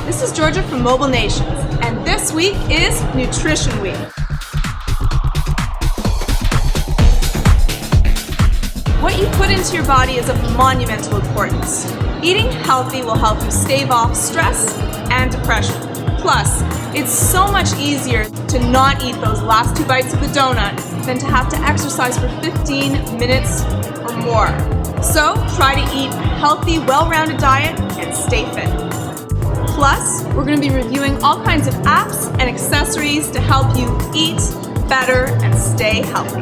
This is Georgia from Mobile Nations, and this week is Nutrition Week. What you put into your body is of monumental importance. Eating healthy will help you stave off stress and depression. Plus, it's so much easier to not eat those last 2 bites of the donut than to have to exercise for 15 minutes or more. So, try to eat a healthy, well-rounded diet and stay fit. Plus, we're going to be reviewing all kinds of apps and accessories to help you eat better and stay healthy.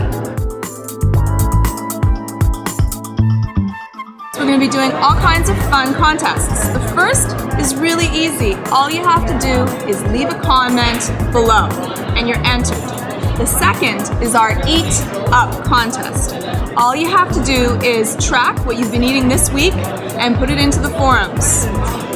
We're going to be doing all kinds of fun contests. The first is really easy. All you have to do is leave a comment below and you're entered. The second is our Eat Up contest. All you have to do is track what you've been eating this week and put it into the forums.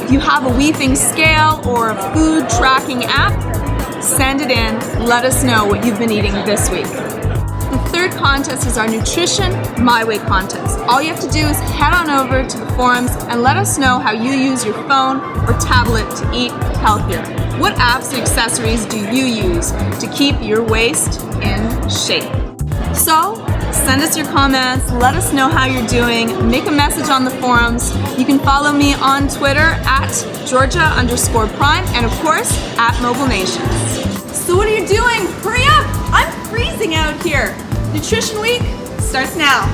If you have a WeThings scale or a food tracking app, send it in. Let us know what you've been eating this week. The third contest is our Nutrition My Way contest. All you have to do is head on over to the forums and let us know how you use your phone or tablet to eat healthier. What apps and accessories do you use to keep your waist in shape? So, send us your comments, let us know how you're doing, make a message on the forums. You can follow me on Twitter at Georgia_Prime and of course at Mobile Nations. So what are you doing? Hurry up! I'm freezing out here. Nutrition Week starts now.